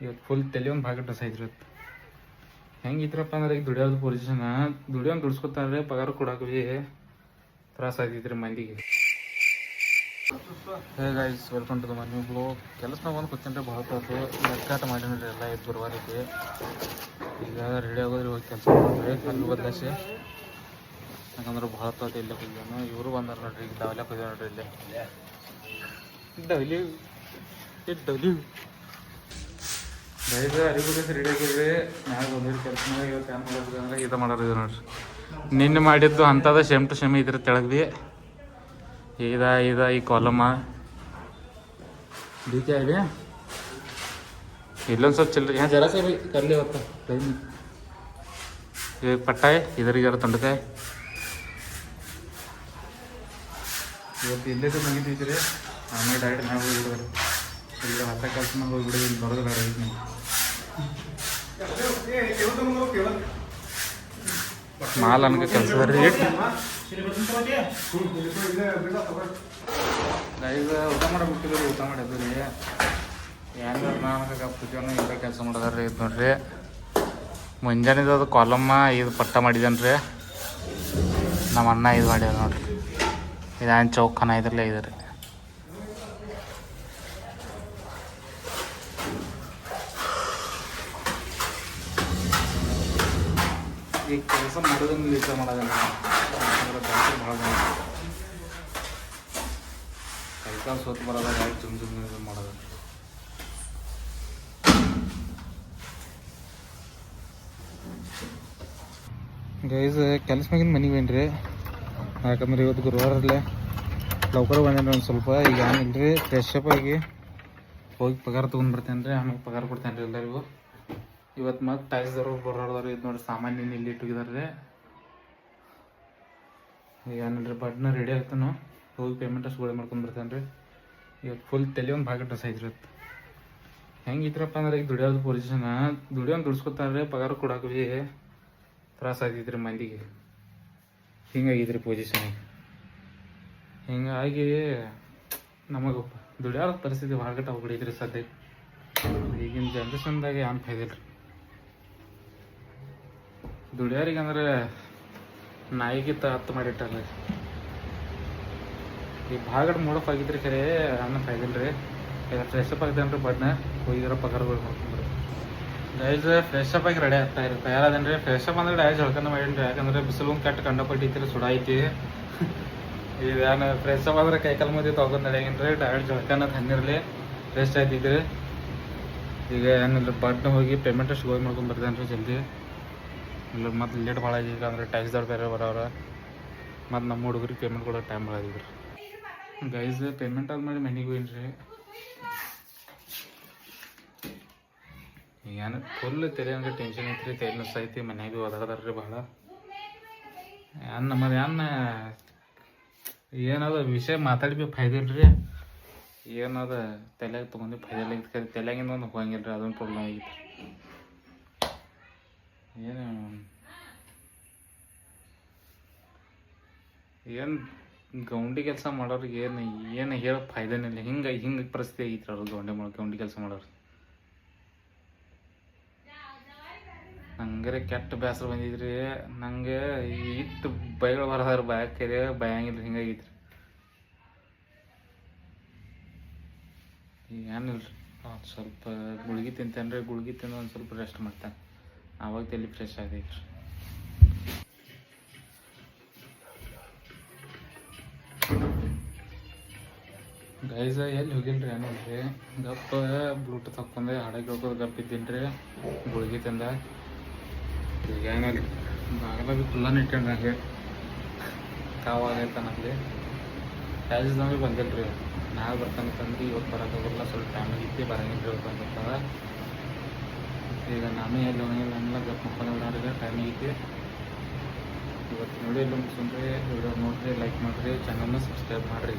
ಇವತ್ತು ಫುಲ್ ತಲೆ ಒಂದು ಭಾಗ ಡ್ರೆಸ್ ಐತ್ರಿ ಇವತ್ತು. ಹೆಂಗಿದ್ರಪ್ಪ ಅಂದ್ರೆ ಈಗ ದುಡಿಯೋದು ಪೊಸಿಷನ್ ದುಡಿಸ್ಕೊತಾರೆ, ಪಗಾರ ಕೊಡಕ್ಕೆ ಭೀ ತ್ರಾಸ ಆಗ್ತೈತ್ರಿ ಮಂದಿಗೆ. Hey guys, welcome to the money blog. ಕೆಲಸನಾಗ ಬಂದು ಕೂತ್ಕೊಂಡ್ರೆ ಭಾಳ ತೋತು ಲೆಕ್ಕಾಟ ಮಾಡಿನ್ರಿ ಎಲ್ಲ ಇದು ಗುರುವಾರಕ್ಕೆ. ಈಗ ರೆಡಿ ಆಗೋದ್ರಿ, ಹೋಗಿ ಕೆಲಸ ಮಾಡಿದ್ರಿ ಅಲ್ಲಿ ಬದಲಾಸಿ. ಯಾಕಂದ್ರೆ ಭಾಳ ತೋತು ಇಲ್ಲೇ ಹೋಗ್ಯಾನು. ಇವರು ಬಂದಾರ ನೋಡ್ರಿ, ಈಗ ಡಾವ್ಲ್ಯಾಕ ಹೋಗ್ಯಾವ ನೋಡ್ರಿ. ಇಲ್ಲೇ ಡೌಲಿ ಗೈಸ್ ಅರಿಬೇಕು ರೆಡಿ ಆಗಿರ್ರಿ. ನಾಳೆ ಬಂದಿರಿ ಕೆಲಸ ಇವತ್ತು ಏನು ಮಾಡೋದು ಅಂದ್ರೆ ಇದು ಮಾಡೋದು ಇದು ನೋಡ್ರಿ. ನಿನ್ನೆ ಮಾಡಿದ್ದು ಅಂಥದ್ದು ಶೇಮ್ ಟು ಶೇಮ್ ಇದ್ರ ತೆಳಗ್ ಭೀ ಈ ಕಾಲಮ ಬೀಕೆ ಇದೆ. ಇಲ್ಲೊಂದು ಸ್ವಲ್ಪ ಚಿಲ್ಲರಿ ಹಾಂ ಜರಾಸ ಭೀ ಕರ್ಲಿ ಇವತ್ತು ಟೈಮ್. ಈಗ ಪಟ್ಟಾಯ್ ಇದರಿಗೆ ಜರ ತೊಂಡಕಾಯಿ ಇವತ್ತು ಇಲ್ಲೇ ಮುಗಿತೈತಿ. ಆಮೇಲೆ ಡೈರೆಕ್ಟ್ ನಾವು ಹೋಗಿಬಿಡ್ರಿ. ಈಗ ಹೊಸ ಕೆಲಸ ಮೇಲೆ ಹೋಗಿಬಿಡಿ. ಇಲ್ಲಿ ಬರೋದು ಬೇಡ ಈಗ ಮಾಲ್ ಅನ್ಕ ಕೆಲಸ ರೇಟ್ ಈಗ ಊಟ ಮಾಡಬಿಟ್ಟಿದ್ರಿ. ಊಟ ಮಾಡಿದ್ರಿ ಏನು ನನಗೆ ಪೂಜೆನೂ ಈಗ ಕೆಲಸ ಮಾಡೋದಾರ್ರಿ. ಇದು ನೋಡ್ರಿ ಮುಂಜಾನೆದು ಅದು ಕಾಲಮ್ಮ ಇದು ಪಟ್ಟ ಮಾಡಿದ್ದಾನೆ. ನಮ್ಮ ಅಣ್ಣ ಇದು ಮಾಡ್ಯಾರ ನೋಡ್ರಿ. ಇದೇನು ಚೌಕನ ಇದ್ರಲ್ಲೇ ಇದೆ ರೀ. ಈ ಕೆಲಸ ಮಾಡೋದನ್ನು ಲೀಟ ಮಾಡೋದಲ್ಲ, ಭಾಳ ಕೈಕಾಲು ಸೋತು ಬರೋದ ಗಾಡಿ ಚುಮ್ ಮಾಡೋದು. ಗೈಸ್ ಕೆಲಸ ಮ್ಯಾಗಿನ ಮನೆಗೆ ಬೇನ್ರಿ. ಯಾಕಂದ್ರೆ ಇವತ್ತು ಗುರುವಾರಲ್ಲೇ ಲೌಕರ ಬಂದೇನ್ರಿ ಒಂದು ಸ್ವಲ್ಪ. ಈಗ ಏನಿಲ್ಲ ರೀ, ಫ್ರೆಶ್ ಅಪ್ ಆಗಿ ಹೋಗಿ ಪಗಾರ ತೊಗೊಂಡು ಬರ್ತೇನೆ ರೀ. ಆಮೇಲೆ ಪಗಾರ ಕೊಡ್ತೇನೆ ರೀ ಎಲ್ಲರಿಗೂ. ಇವತ್ತು ಮತ್ತೆ ಟೈಲ್ಸ್ದವ್ರು ಬರೋದವ್ರು ಇದು ನೋಡಿ ಸಾಮಾನ್ಯ ಇಲ್ಲಿ ಇಟ್ಟಿದ್ದಾರೆ ರೀ. ಈಗ ಏನಿಲ್ಲ ಬಡ್ನ ರೆಡಿ ಆಗ್ತಾನು, ಹೋಗಿ ಪೇಮೆಂಟ್ ಅಷ್ಟು ಗೋಳಿ ಮಾಡ್ಕೊಂಡು ಬರ್ತೇನೆ ರೀ. ಇವತ್ತು ಫುಲ್ ತಲೆ ಒಂದು ಭಾಗ ಡ್ರೆಸ್ ಐತ್ರಿ ಇವತ್ತು. ಹೆಂಗಿದ್ರಪ್ಪ ಅಂದ್ರೆ ಈಗ ದುಡಿಯೋದು ಪೊಸಿಷನ್ ದುಡಿಸ್ಕೊತಾರೆ, ಪಗಾರ ಕೊಡಕ್ಕೆ ಭೀ ತ್ರಾಸ ಆಗ್ತೈತ್ರಿ ಮಂದಿಗೆ. ಹಿಂಗಾಗಿದ್ರಿ ಪೊಸಿಷನ್. ಹಿಂಗಾಗಿ ನಮಗೆ ದುಡಿಯೋದ ಪರಿಸ್ಥಿತಿ ಭಾಳ ಗಟ್ಟ ಹೋಗ್ಬಿಡೈತ್ರಿ ಸದ್ಯಕ್ಕೆ. ಈಗಿನ ಜನ್ರೇಷನ್ದಾಗ ಏನು ಫೈದಿಲ್ಲ ರೀ. ದುಡಿಯೋರಿಗೆ ಅಂದ್ರೆ ನಾಯಿಗಿತ್ತ ಹತ್ತು ಮಾಡಿಟ್ಟಾರ. ಈಗ ಭಾಳ ಮೂಡಪ್ ಆಗಿದ್ರಿ ಖರೆ ಅನ್ನ ಫೈದಿಲ್ಲ ರೀ. ಈಗ ಫ್ರೆಶ್ ಅಪ್ ಆಗ್ತೇನೆ ರೀ. ಬಡ್ನ ಹೋಗಿರೋ ಪಗಾರಗಳು ಮಾಡ್ಕೊಂಡ್ರಿ. ಗೈಸ್ ಫ್ರೆಶ್ ಅಪ್ ಆಗಿ ರೆಡಿ ಆಗ್ತಾ ಇರಿ. ತಯಾರಾದೇನು ರೀ. ಫ್ರೆಶ್ ಅಪ್ ಅಂದ್ರೆ ಡೈರೆಕ್ಟ್ ಜಳಕನ ಮಾಡೀನಿ ರೀ. ಯಾಕಂದ್ರೆ ಬಿಸಿಲು ಕೆಟ್ಟ ಕಂಡಪಟ್ಟಿತ್ತು, ಸುಡ ಐತಿ. ಈಗ ನಾನು ಫ್ರೆಶ್ ಅಪ್ ಆದ್ರೆ ಕೈಕಾಲು ಮದಿ ತೊಗೊಂಡು ನಡೆಯಂಗಿನ ರೀ. ಡೈರೆಕ್ಟ್ ಜಳಕನ ತಣ್ಣೀರ್ಲಿ ಫ್ರೆಶ್ ಆಯ್ತಿದ್ರಿ. ಈಗ ಏನಿಲ್ಲ ಬಡ್ನ ಹೋಗಿ ಪೇಮೆಂಟ್ ಅಷ್ಟು ಹೋಗಿ ಮಾಡ್ಕೊಂಡು ಬರ್ತೇನೆ ರೀ ಜಲ್ದಿ. ಇಲ್ಲ ಮತ್ತು ಲೇಟ್ ಭಾಳ ಆಗೀಗ ಅಂದ್ರೆ ಟ್ಯಾಕ್ಸ್ದವ್ರು ಬೇರೆ ಬರೋರು. ಮತ್ತು ನಮ್ಮ ಹುಡುಗರಿಗೆ ಪೇಮೆಂಟ್ ಕೊಡೋ ಟೈಮ್ ಭಾಳ ಆಗಿದ್ರಿ. ಗೈಸ್ ಪೇಮೆಂಟ್ ಆದ್ಮೇಲೆ ಮನೆಗೆ ಹೋಗಿನ್ರಿ. ಏನು ಫುಲ್ ತೆರೆ ಹಂಗೆ ಟೆನ್ಷನ್ ಐತ್ರಿ. ತಲೆ ನುಸ್ ಐತಿ. ಮನ್ಯಾಗ ಓದಾಡ್ದಾರ್ರಿ ಭಾಳ. ಏನು ನಮ್ಮದು ಏನದ ವಿಷಯ ಮಾತಾಡಿ ಫೈದಿಲ್ಲ ರೀ. ಏನದ ತಲೆಯಾಗ ತೊಗೊಂಡು ಫೈದಿಲ್ಲ ಇತ್ತು. ತಲೆಯಾಗಿಂದ ಒಂದು ಹೋಗಂಗಿಲ್ಲ ರೀ. ಅದೊಂದು ಪ್ರಾಬ್ಲಮ್ ಆಗಿತ್ತು. ಏನು ಗೌಂಡಿ ಕೆಲಸ ಮಾಡೋರಿಗೆ ಏನು ಹೇಳೋ ಫೈದೇನಿಲ್ಲ. ಹಿಂಗೆ ಪರಿಸ್ಥಿತಿ ಆಗಿತ್ತು ಅವ್ರು ಗೌಂಡಿ ಕೆಲಸ ಮಾಡೋರು. ನಂಗೆ ಕೆಟ್ಟ ಬೇಸರ ಬಂದಿದ್ರಿ. ನಂಗೆ ಇಟ್ಟು ಬೈಗಳು ಬರೋದಾರ ಬಾಯಕ್ಕರೆ ಭಯಂಗಿಲ್ಲ. ಹಿಂಗಾಗಿತ್ತು ಈಗ ಏನಿಲ್ಲ ರೀ. ಸ್ವಲ್ಪ ಗುಳ್ಗಿ ತಿಂತೇನೆ ರೀ. ಗುಳ್ಗಿ ತಿಂದು ಒಂದು ಸ್ವಲ್ಪ ರೆಸ್ಟ್ ಮಾಡ್ತೇನೆ. ಆವಾಗ ತಲೆ ಫ್ರೆಶ್ ಆಗೈತ್ರಿ. ಗೈಸ್ ಎಲ್ಲಿ ಹೋಗಿಲ್ರಿ. ಏನಿಲ್ರಿ ಗಪ್ಪ ಬ್ಲೂಟೂತ್ ಹಾಕ್ಕೊಂಡೆ ಹಾಡಾಗಿ ಹೋಗೋದು ಗಪ್ ಇದ್ದೀನಿ ರೀ. ಗುಳ್ಗಿ ತಿಂದ ಈಗ ಏನಿಲ್ಲ. ಬಾಗಲ ಭೀ ಖುಲ್ಲಾನ ಇಟ್ಕೊಂಡ್ರೆ ಹಂಗೆ ಕಾವಾಗೈತೆ ನನಗೆ. ಟ್ಯಾಕ್ಸ್ದಾಗ ಭೀ ಬಂದಿಲ್ಲ ರೀ. ನಾಳೆ ಬರ್ತಾನಂತಂದ್ರೆ ಇವತ್ತು ಬರೋಕ್ಕಾಗಲ್ಲ. ಸ್ವಲ್ಪ ಟೈಮ್ ಆಗಿತ್ತು, ಬರಂಗಿಲ್ಲ ರೀ. ಇವತ್ತು ಬಂದಿರ್ತದ. ಈಗ ನಾನು ಎಲ್ಲಿ ಹೋಗಿಲ್ಲ ಅನ್ನಲ್ಲ. ಗಪ್ ಮಕ್ಕಳು ಟೈಮ್ ಆಗೈತಿ. ಇವತ್ತು ನೋಡಿ ಎಲ್ಲ ಮುಗಿಸ್ಕೊಂಡ್ರಿ. ವಿಡಿಯೋ ನೋಡಿರಿ, ಲೈಕ್ ಮಾಡಿರಿ, ಚಾನಲ್ನ ಸಬ್ಸ್ಕ್ರೈಬ್ ಮಾಡಿರಿ.